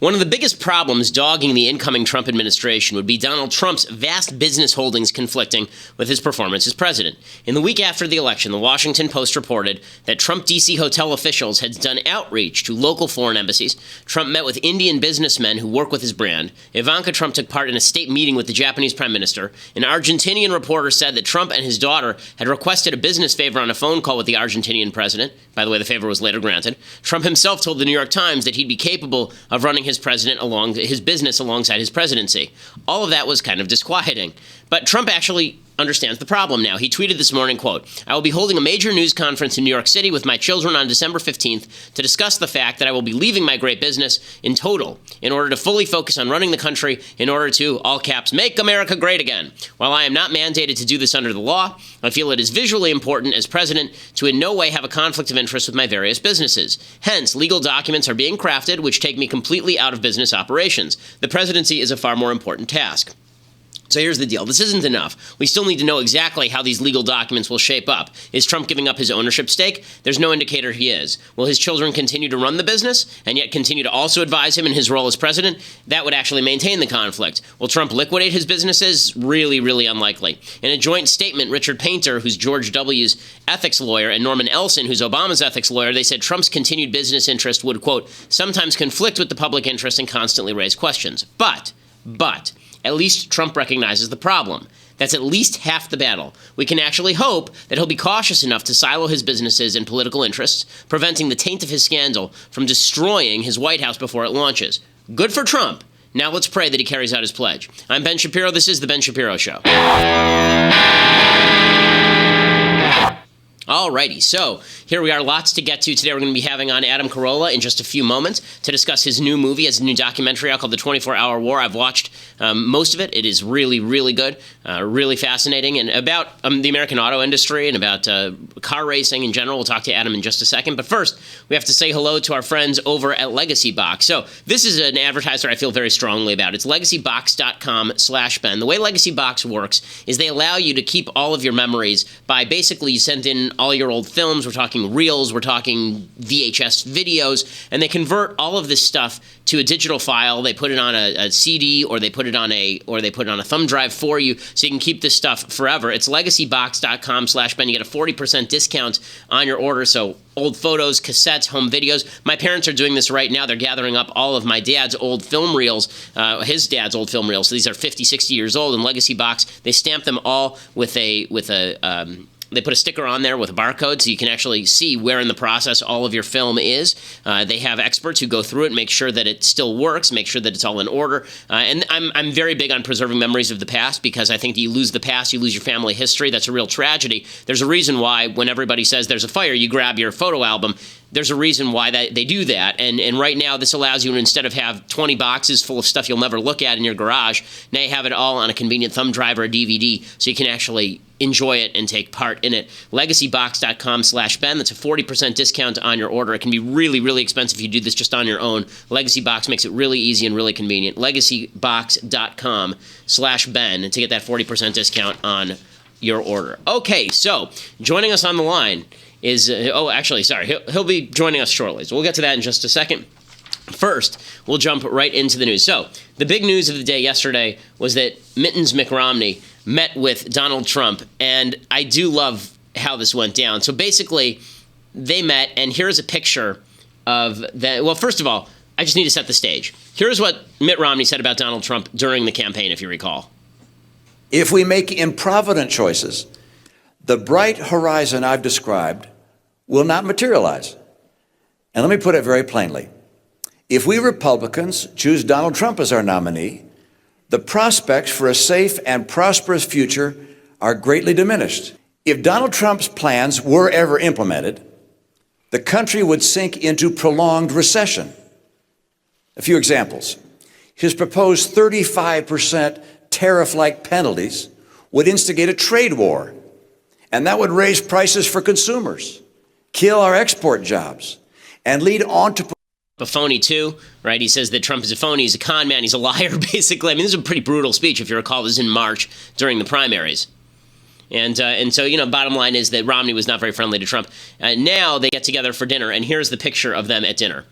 One of the biggest problems dogging the incoming Trump administration would be Donald Trump's vast business holdings conflicting with his performance as president. In the week after the election, the Washington Post reported that Trump D.C. hotel officials had done outreach to local foreign embassies. Trump met with Indian businessmen who work with his brand. Ivanka Trump took part in a state meeting with the Japanese prime minister. An Argentinian reporter said that Trump and his daughter had requested a business favor on a phone call with the Argentinian president. By the way, the favor was later granted. Trump himself told the New York Times that he'd be capable of running his business alongside his presidency. All of that was kind of disquieting. But Trump actually understands the problem now. He tweeted this morning, quote, "I will be holding a major news conference in New York City with my children on December 15th to discuss the fact that I will be leaving my great business in total in order to fully focus on running the country in order to, all caps, make America great again. While I am not mandated to do this under the law, I feel it is visually important as president to in no way have a conflict of interest with my various businesses. Hence, legal documents are being crafted which take me completely out of business operations. The presidency is a far more important task." So here's the deal. This isn't enough. We still need to know exactly how these legal documents will shape up. Is Trump giving up his ownership stake? There's no indicator he is. Will his children continue to run the business and yet continue to also advise him in his role as president? That would actually maintain the conflict. Will Trump liquidate his businesses? Really, really unlikely. In a joint statement, Richard Painter, who's George W.'s ethics lawyer, and Norman Elson, who's Obama's ethics lawyer, they said Trump's continued business interest would, quote, sometimes conflict with the public interest and constantly raise questions. But, at least Trump recognizes the problem. That's at least half the battle. We can actually hope that he'll be cautious enough to silo his businesses and political interests, preventing the taint of his scandal from destroying his White House before it launches. Good for Trump. Now let's pray that he carries out his pledge. I'm Ben Shapiro. This is The Ben Shapiro Show. Alrighty, so here we are, lots to get to today. We're going to be having on Adam Carolla in just a few moments to discuss his new movie, his new documentary out called The 24-Hour War. I've watched most of it. It is really, really good, really fascinating, and about the American auto industry and about car racing in general. We'll talk to Adam in just a second. But first, we have to say hello to our friends over at Legacy Box. So this is an advertiser I feel very strongly about. It's legacybox.com/Ben. The way Legacy Box works is they allow you to keep all of your memories by basically you send in all your old films. We're talking reels, we're talking VHS videos, and they convert all of this stuff to a digital file. They put it on a CD, or they put it on a thumb drive for you, so you can keep this stuff forever. It's legacybox.com/Ben. You get a 40% discount on your order. So old photos, cassettes, home videos. My parents are doing this right now. They're gathering up all of my dad's old film reels, his dad's old film reels. So these are 50, 60 years old. In Legacy Box, they stamp them all with they put a sticker on there with a barcode so you can actually see where in the process all of your film is. They have experts who go through it, make sure that it still works, make sure that it's all in order. And I'm very big on preserving memories of the past, because I think that you lose the past, you lose your family history. That's a real tragedy. There's a reason why when everybody says there's a fire, you grab your photo album. There's a reason why they do that. And right now, this allows you, instead of have 20 boxes full of stuff you'll never look at in your garage, now you have it all on a convenient thumb drive or a DVD, so you can actually enjoy it and take part in it. Legacybox.com/Ben. That's a 40% discount on your order. It can be really, really expensive if you do this just on your own. Legacy Box makes it really easy and really convenient. Legacybox.com/Ben to get that 40% discount on your order. Okay, so joining us on the line is, he'll be joining us shortly. So we'll get to that in just a second. First, we'll jump right into the news. So the big news of the day yesterday was that Mitt Romney met with Donald Trump, and I do love how this went down. So basically, they met, and here's a picture of that. Well, first of all, I just need to set the stage. Here's what Mitt Romney said about Donald Trump during the campaign, if you recall. If we make improvident choices, the bright horizon I've described will not materialize. And let me put it very plainly. If we Republicans choose Donald Trump as our nominee, the prospects for a safe and prosperous future are greatly diminished. If Donald Trump's plans were ever implemented, the country would sink into prolonged recession. A few examples. His proposed 35% tariff-like penalties would instigate a trade war, and that would raise prices for consumers, kill our export jobs, and lead on to a phony too, right? He says that Trump is a phony, he's a con man, he's a liar, basically. I mean, this is a pretty brutal speech, if you recall. This is in March during the primaries. And so, bottom line is that Romney was not very friendly to Trump. Now they get together for dinner, and here's the picture of them at dinner.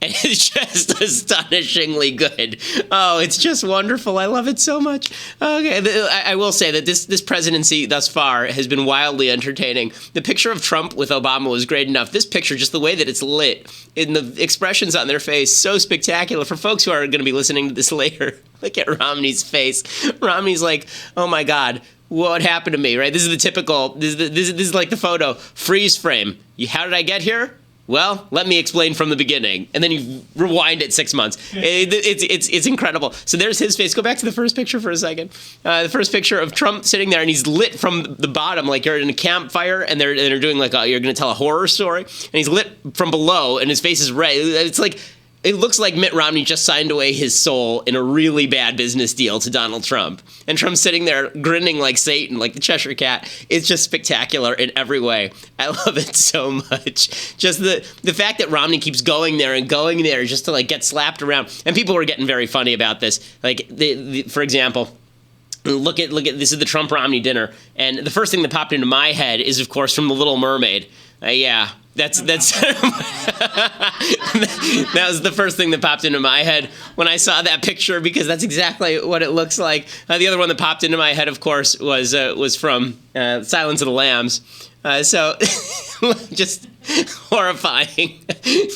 And it's just astonishingly good. Oh, it's just wonderful. I love it so much. Okay, I will say that this presidency thus far has been wildly entertaining. The picture of Trump with Obama was great enough. This picture, just the way that it's lit, in the expressions on their face, so spectacular. For folks who are going to be listening to this later, look at Romney's face. Romney's like, oh my God, what happened to me, right? This is the typical, this is like the photo, freeze frame. How did I get here? Well, let me explain from the beginning. And then you rewind it 6 months. It's incredible. So there's his face. Go back to the first picture for a second. The first picture of Trump sitting there, and he's lit from the bottom, like you're in a campfire, and they're doing like you're going to tell a horror story. And he's lit from below, and his face is red. It's like, it looks like Mitt Romney just signed away his soul in a really bad business deal to Donald Trump. And Trump's sitting there grinning like Satan, like the Cheshire Cat. It's just spectacular in every way. I love it so much. Just the fact that Romney keeps going there just to like get slapped around. And people were getting very funny about this. Like, for example, look at this is the Trump-Romney dinner. And the first thing that popped into my head is, of course, from The Little Mermaid. Yeah. That's that was the first thing that popped into my head when I saw that picture, because that's exactly what it looks like. The other one that popped into my head, of course, was from Silence of the Lambs. So just horrifying.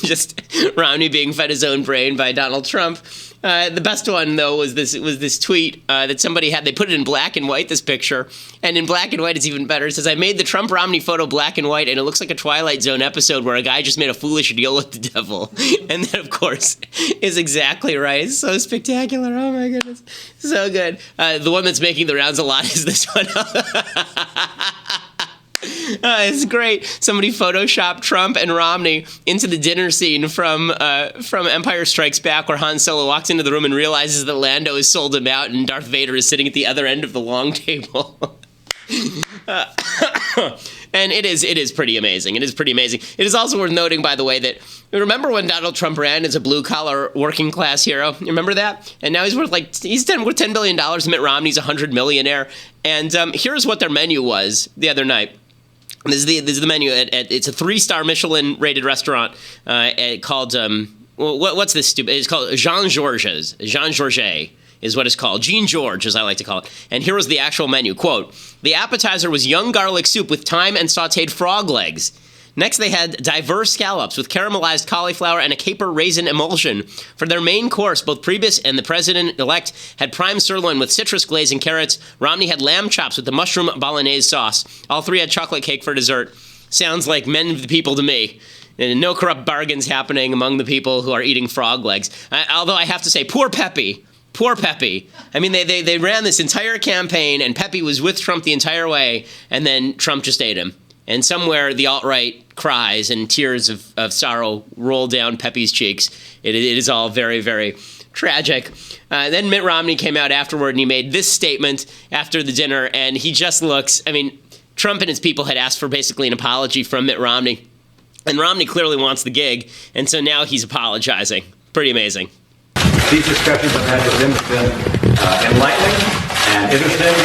Just Romney being fed his own brain by Donald Trump. The best one, though, was this tweet that somebody had. They put it in black and white, this picture. And in black and white, it's even better. It says, I made the Trump-Romney photo black and white, and it looks like a Twilight Zone episode where a guy just made a foolish deal with the devil. And that, of course, is exactly right. It's so spectacular. Oh, my goodness. So good. The one that's making the rounds a lot is this one. It's great. Somebody photoshopped Trump and Romney into the dinner scene from Empire Strikes Back, where Han Solo walks into the room and realizes that Lando has sold him out and Darth Vader is sitting at the other end of the long table. And it is pretty amazing. It is pretty amazing. It is also worth noting, by the way, that remember when Donald Trump ran as a blue-collar working-class hero? You remember that? And now he's worth worth $10 billion. Mitt Romney's a $100 millionaire. And here's what their menu was the other night. This is the menu. It's a 3-star Michelin-rated restaurant called what's this stupid? It's called Jean Georges. Jean Georges is what it's called. Jean George, as I like to call it. And here was the actual menu. Quote, the appetizer was young garlic soup with thyme and sautéed frog legs. Next, they had diverse scallops with caramelized cauliflower and a caper raisin emulsion. For their main course, both Priebus and the president-elect had prime sirloin with citrus glaze and carrots. Romney had lamb chops with the mushroom bolognese sauce. All three had chocolate cake for dessert. Sounds like men of the people to me. And no corrupt bargains happening among the people who are eating frog legs. Although I have to say, poor Pepe. Poor Pepe. I mean, they ran this entire campaign, and Pepe was with Trump the entire way, and then Trump just ate him. And somewhere the alt-right cries and tears of sorrow roll down Pepe's cheeks. It is all very, very tragic. Then Mitt Romney came out afterward, and he made this statement after the dinner, and he just looks, I mean, Trump and his people had asked for basically an apology from Mitt Romney, and Romney clearly wants the gig, and so now he's apologizing. Pretty amazing. These discussions I've had with him have been enlightening and interesting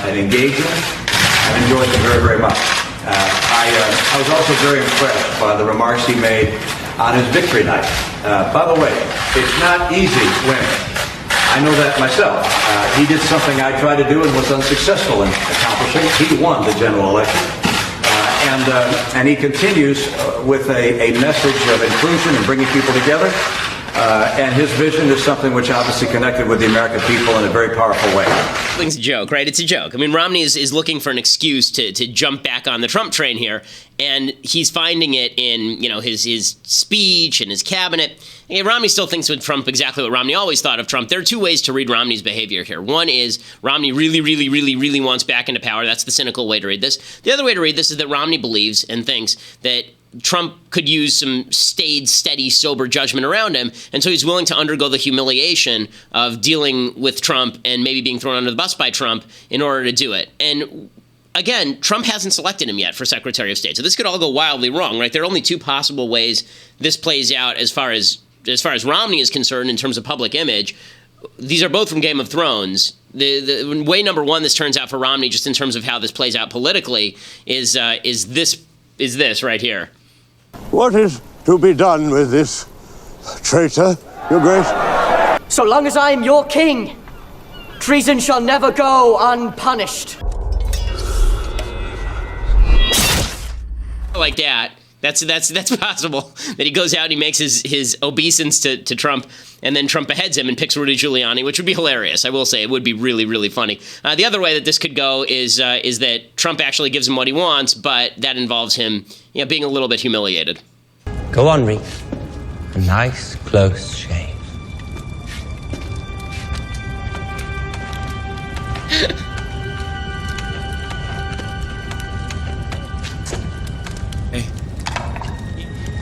and engaging. I've enjoyed them very, very much. I was also very impressed by the remarks he made on his victory night. By the way, it's not easy winning. I know that myself. He did something I tried to do and was unsuccessful in accomplishing. He won the general election. And he continues with a message of inclusion and bringing people together. And his vision is something which obviously connected with the American people in a very powerful way. It's a joke, right? It's a joke. I mean, Romney is looking for an excuse to jump back on the Trump train here, and he's finding it in, his speech and his cabinet. And Romney still thinks with Trump exactly what Romney always thought of Trump. There are two ways to read Romney's behavior here. One is Romney really, really, really, really wants back into power. That's the cynical way to read this. The other way to read this is that Romney believes and thinks that Trump could use some staid, steady, sober judgment around him, and so he's willing to undergo the humiliation of dealing with Trump and maybe being thrown under the bus by Trump in order to do it. And again, Trump hasn't selected him yet for Secretary of State, so this could all go wildly wrong, right? There are only two possible ways this plays out as far as Romney is concerned in terms of public image. These are both from Game of Thrones. The way number one this turns out for Romney, just in terms of how this plays out politically, is this right here. What is to be done with this Traitor, Your Grace. So long as I am your king, treason shall never go unpunished. Like that. That's possible. That he goes out and he makes his obeisance to Trump, and then Trump beheads him and picks Rudy Giuliani, which would be hilarious. I will say it would be really, really funny. The other way that this could go is that Trump actually gives him what he wants, but that involves him, being a little bit humiliated. Go on, Reef. A nice, close shave.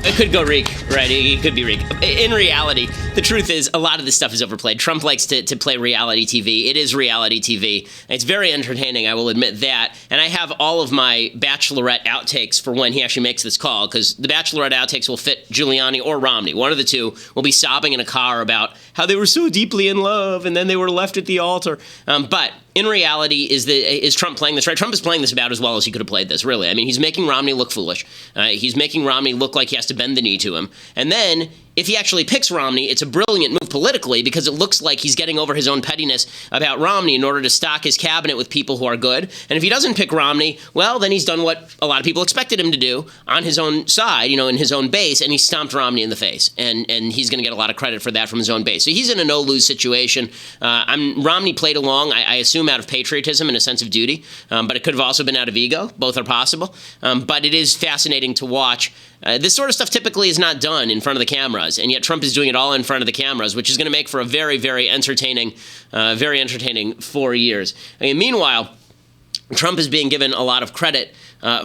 It could go Reek, right? It could be Reek. In reality, the truth is a lot of this stuff is overplayed. Trump likes to play reality TV. It is reality TV. It's very entertaining, I will admit that. And I have all of my Bachelorette outtakes for when he actually makes this call, because the Bachelorette outtakes will fit Giuliani or Romney. One of the two will be sobbing in a car about how they were so deeply in love and then they were left at the altar. But in reality, is Trump playing this right? Trump is playing this about as well as he could have played this, really. I mean, he's making Romney look foolish. He's making Romney look like he has to bend the knee to him. And then, if he actually picks Romney, it's a brilliant move politically because it looks like he's getting over his own pettiness about Romney in order to stock his cabinet with people who are good. And if he doesn't pick Romney, well, then he's done what a lot of people expected him to do on his own side, in his own base, and he stomped Romney in the face. And he's going to get a lot of credit for that from his own base. So he's in a no-lose situation. Romney played along, I assume, out of patriotism and a sense of duty, but it could have also been out of ego. Both are possible. But it is fascinating to watch. This sort of stuff typically is not done in front of the cameras, and yet Trump is doing it all in front of the cameras, which is going to make for a very, very entertaining 4 years. Meanwhile, Trump is being given a lot of credit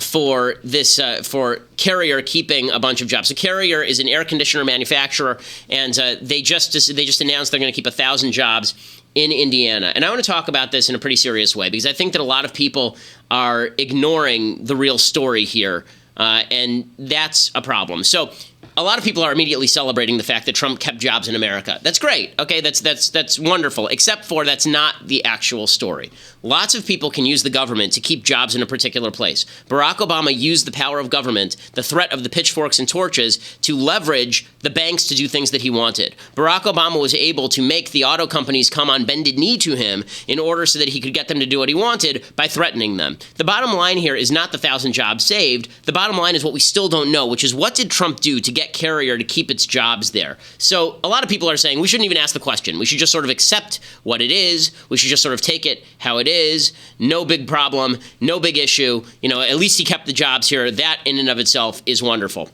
for this, for Carrier keeping a bunch of jobs. So Carrier is an air conditioner manufacturer, and they just announced they're going to keep 1,000 jobs in Indiana. And I want to talk about this in a pretty serious way, because I think that a lot of people are ignoring the real story here. And that's a problem. So a lot of people are immediately celebrating the fact that Trump kept jobs in America. That's great. Okay, that's wonderful, except for that's not the actual story. Lots of people can use the government to keep jobs in a particular place. Barack Obama used the power of government, the threat of the pitchforks and torches, to leverage the banks to do things that he wanted. Barack Obama was able to make the auto companies come on bended knee to him in order so that he could get them to do what he wanted by threatening them. The bottom line here is not the 1,000 jobs saved. The bottom line is what we still don't know, which is what did Trump do to get Carrier to keep its jobs there? So a lot of people are saying we shouldn't even ask the question. We should just sort of accept what it is. We should just sort of take it how it is. No big problem, no big issue. At least he kept the jobs here. That in and of itself is wonderful.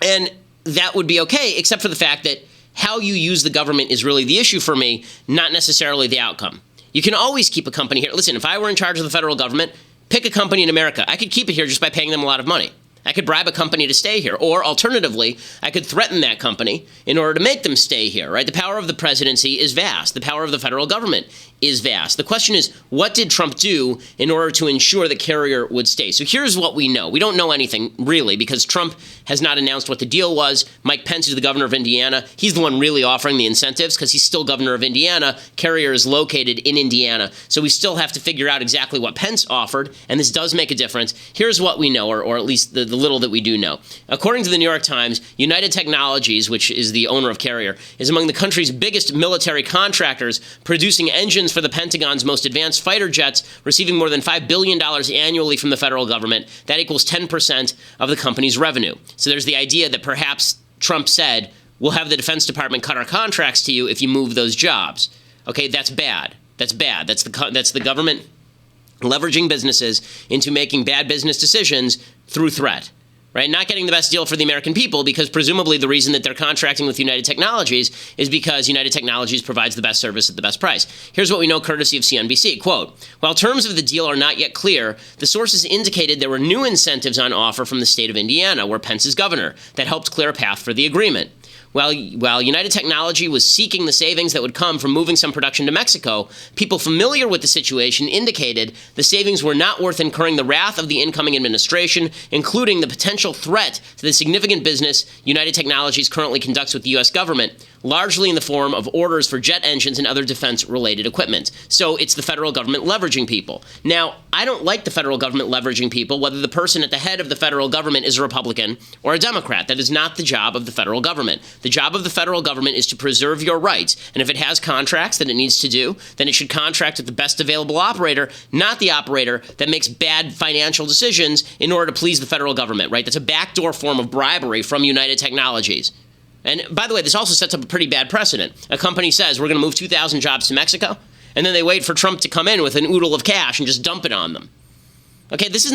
And that would be okay, except for the fact that how you use the government is really the issue for me, not necessarily the outcome. You can always keep a company here. Listen, if I were in charge of the federal government, pick a company in America. I could keep it here just by paying them a lot of money. I could bribe a company to stay here, or alternatively, I could threaten that company in order to make them stay here, right? The power of the presidency is vast. The power of the federal government is vast. The question is, what did Trump do in order to ensure that Carrier would stay? So here's what we know. We don't know anything, really, because Trump has not announced what the deal was. Mike Pence is the governor of Indiana. He's the one really offering the incentives because he's still governor of Indiana. Carrier is located in Indiana. So we still have to figure out exactly what Pence offered, and this does make a difference. Here's what we know, or at least the little that we do know. According to the New York Times, United Technologies, which is the owner of Carrier, is among the country's biggest military contractors, producing engines for the Pentagon's most advanced fighter jets, receiving more than $5 billion annually from the federal government. That equals 10% of the company's revenue. So there's the idea that perhaps Trump said, we'll have the Defense Department cut our contracts to you if you move those jobs. Okay, that's bad. That's bad. That's the government leveraging businesses into making bad business decisions through threat. Right? Not getting the best deal for the American people, because presumably the reason that they're contracting with United Technologies is because United Technologies provides the best service at the best price. Here's what we know courtesy of CNBC. Quote, while terms of the deal are not yet clear, the sources indicated there were new incentives on offer from the state of Indiana, where Pence is governor, that helped clear a path for the agreement. While United Technology was seeking the savings that would come from moving some production to Mexico, people familiar with the situation indicated the savings were not worth incurring the wrath of the incoming administration, including the potential threat to the significant business United Technologies currently conducts with the U.S. government, largely in the form of orders for jet engines and other defense-related equipment. So it's the federal government leveraging people. Now, I don't like the federal government leveraging people, whether the person at the head of the federal government is a Republican or a Democrat. That is not the job of the federal government. The job of the federal government is to preserve your rights. And if it has contracts that it needs to do, then it should contract with the best available operator, not the operator that makes bad financial decisions in order to please the federal government, right? That's a backdoor form of bribery from United Technologies. And by the way, this also sets up a pretty bad precedent. A company says, we're going to move 2,000 jobs to Mexico, and then they wait for Trump to come in with an oodle of cash and just dump it on them. Okay, this is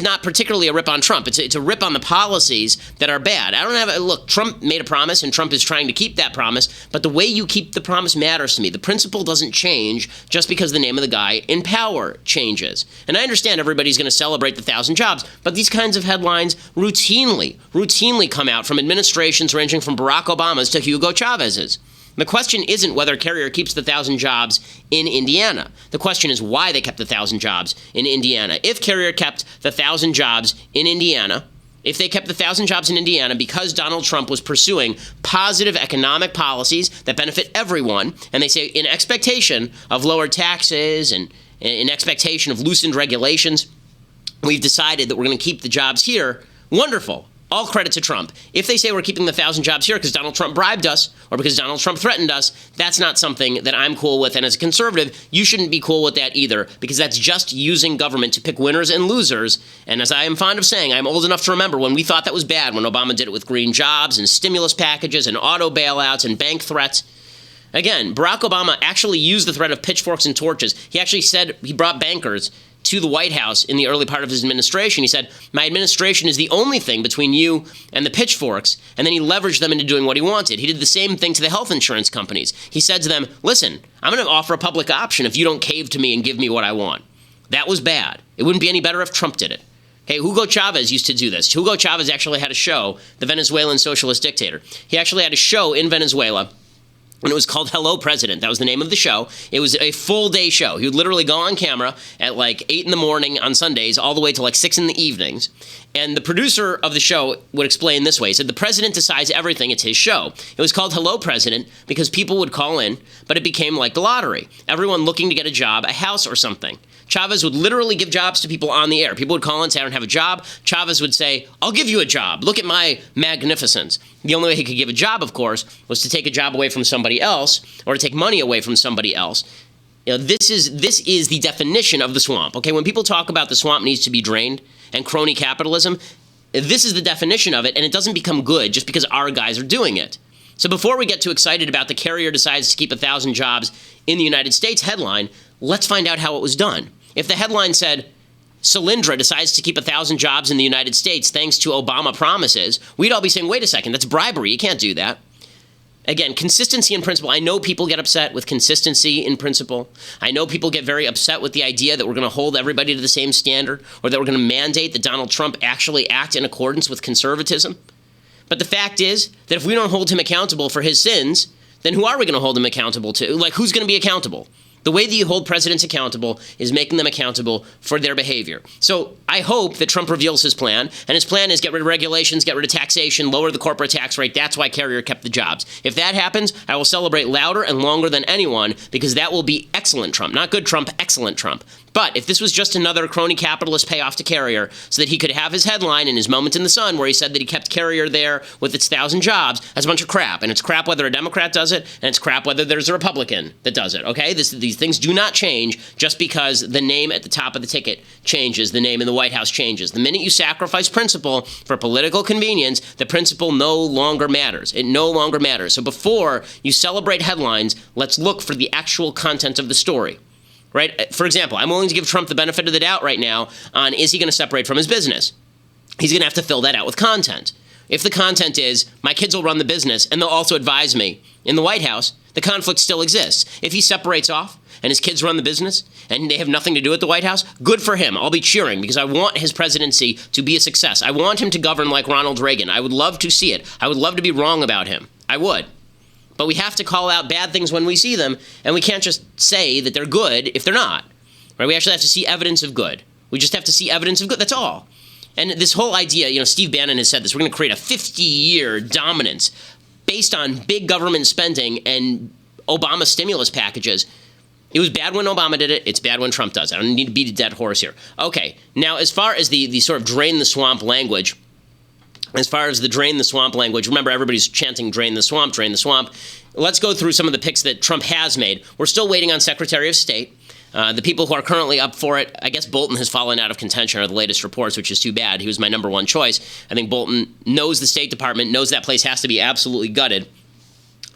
not particularly a rip on Trump. It's a rip on the policies that are bad. Look, Trump made a promise, and Trump is trying to keep that promise, but the way you keep the promise matters to me. The principle doesn't change just because the name of the guy in power changes. And I understand everybody's going to celebrate the 1,000 jobs, but these kinds of headlines routinely come out from administrations ranging from Barack Obama's to Hugo Chavez's. The question isn't whether Carrier keeps the 1,000 jobs in Indiana. The question is why they kept the 1,000 jobs in Indiana. If Carrier kept the 1,000 jobs in Indiana, if they kept the 1,000 jobs in Indiana because Donald Trump was pursuing positive economic policies that benefit everyone, and they say in expectation of lower taxes and in expectation of loosened regulations, we've decided that we're going to keep the jobs here, wonderful. All credit to Trump. If they say we're keeping the 1,000 jobs here because Donald Trump bribed us or because Donald Trump threatened us, that's not something that I'm cool with. And as a conservative, you shouldn't be cool with that either, because that's just using government to pick winners and losers. And as I am fond of saying, I'm old enough to remember when we thought that was bad, when Obama did it with green jobs and stimulus packages and auto bailouts and bank threats. Again, Barack Obama actually used the threat of pitchforks and torches. He actually said he brought bankers to the White House in the early part of his administration. He said, my administration is the only thing between you and the pitchforks. And then he leveraged them into doing what he wanted. He did the same thing to the health insurance companies. He said to them, listen, I'm going to offer a public option if you don't cave to me and give me what I want. That was bad. It wouldn't be any better if Trump did it. Okay, Hugo Chavez used to do this. Hugo Chavez actually had a show, the Venezuelan socialist dictator. He actually had a show in Venezuela, and it was called Hello, President. That was the name of the show. It was a full-day show. He would literally go on camera at like 8 in the morning on Sundays all the way to like 6 in the evenings. And the producer of the show would explain this way. He said, the president decides everything. It's his show. It was called Hello, President because people would call in, but it became like the lottery. Everyone looking to get a job, a house or something. Chavez would literally give jobs to people on the air. People would call and say, I don't have a job. Chavez would say, I'll give you a job. Look at my magnificence. The only way he could give a job, of course, was to take a job away from somebody else or to take money away from somebody else. You know, this is the definition of the swamp. Okay, when people talk about the swamp needs to be drained and crony capitalism, this is the definition of it, and it doesn't become good just because our guys are doing it. So before we get too excited about the Carrier decides to keep 1,000 jobs in the United States headline, let's find out how it was done. If the headline said, Solyndra decides to keep 1,000 jobs in the United States thanks to Obama promises, we'd all be saying, wait a second, that's bribery. You can't do that. Again, consistency in principle. I know people get upset with consistency in principle. I know people get very upset with the idea that we're going to hold everybody to the same standard or that we're going to mandate that Donald Trump actually act in accordance with conservatism. But the fact is that if we don't hold him accountable for his sins, then who are we going to hold him accountable to? Like, who's going to be accountable? The way that you hold presidents accountable is making them accountable for their behavior. So I hope that Trump reveals his plan, and his plan is get rid of regulations, get rid of taxation, lower the corporate tax rate. That's why Carrier kept the jobs. If that happens, I will celebrate louder and longer than anyone, because that will be excellent Trump. Not good Trump, excellent Trump. But if this was just another crony capitalist payoff to Carrier so that he could have his headline in his moment in the sun where he said that he kept Carrier there with its 1,000 jobs, that's a bunch of crap. And it's crap whether a Democrat does it, and it's crap whether there's a Republican that does it, okay? These things do not change just because the name at the top of the ticket changes, the name in the White House changes. The minute you sacrifice principle for political convenience, the principle no longer matters. It no longer matters. So before you celebrate headlines, let's look for the actual content of the story. Right? For example, I'm willing to give Trump the benefit of the doubt right now on is he going to separate from his business? He's going to have to fill that out with content. If the content is, my kids will run the business and they'll also advise me in the White House, the conflict still exists. If he separates off and his kids run the business and they have nothing to do at the White House, good for him. I'll be cheering because I want his presidency to be a success. I want him to govern like Ronald Reagan. I would love to see it. I would love to be wrong about him. I would. But we have to call out bad things when we see them, and we can't just say that they're good if they're not. Right? We actually have to see evidence of good. We just have to see evidence of good. That's all. And this whole idea, Steve Bannon has said this, we're going to create a 50-year dominance based on big government spending and Obama stimulus packages. It was bad when Obama did it. It's bad when Trump does it. I don't need to beat a dead horse here. Okay, now as far as the sort of drain the swamp language, As far as the drain the swamp language, remember everybody's chanting drain the swamp, drain the swamp. Let's go through some of the picks that Trump has made. We're still waiting on Secretary of State. The people who are currently up for it, I guess Bolton has fallen out of contention are the latest reports, which is too bad. He was my number one choice. I think Bolton knows the State Department, knows that place has to be absolutely gutted,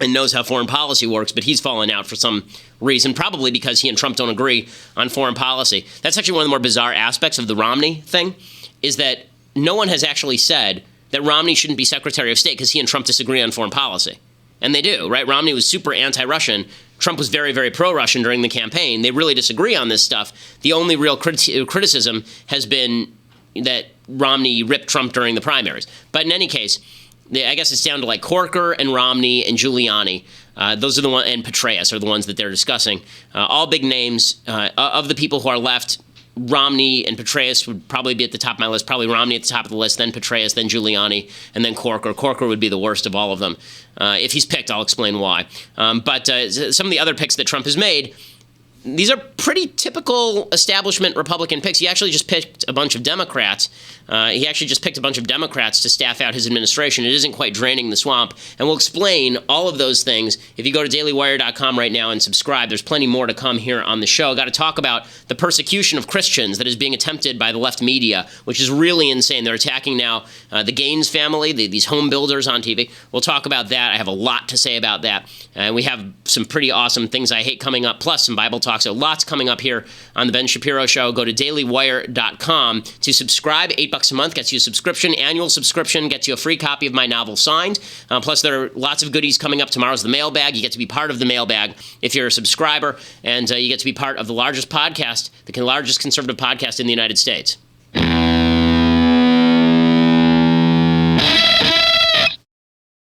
and knows how foreign policy works, but he's fallen out for some reason, probably because he and Trump don't agree on foreign policy. That's actually one of the more bizarre aspects of the Romney thing, is that no one has actually said that Romney shouldn't be Secretary of State because he and Trump disagree on foreign policy. And they do, right? Romney was super anti-Russian. Trump was very, very pro-Russian during the campaign. They really disagree on this stuff. The only real criticism has been that Romney ripped Trump during the primaries. But in any case, I guess it's down to like Corker and Romney and Giuliani. Those are the ones, and Petraeus are the ones that they're discussing. All big names of the people who are left. Romney and Petraeus would probably be at the top of my list. Probably Romney at the top of the list, then Petraeus, then Giuliani, and then Corker. Corker would be the worst of all of them. If he's picked, I'll explain why. But some of the other picks that Trump has made, these are pretty typical establishment Republican picks. He actually just picked a bunch of Democrats. To staff out his administration. It isn't quite draining the swamp. And we'll explain all of those things if you go to dailywire.com right now and subscribe. There's plenty more to come here on the show. Got to talk about the persecution of Christians that is being attempted by the left media, which is really insane. They're attacking now the Gaines family, these home builders on TV. We'll talk about that. I have a lot to say about that. We have some pretty awesome things I hate coming up, plus some Bible talk. So lots coming up here on the Ben Shapiro Show. Go to dailywire.com to subscribe. $8 a month gets you a subscription. Annual subscription gets you a free copy of my novel signed. Plus, there are lots of goodies coming up. Tomorrow's the mailbag. You get to be part of the mailbag if you're a subscriber, and you get to be part of the largest podcast, the largest conservative podcast in the United States.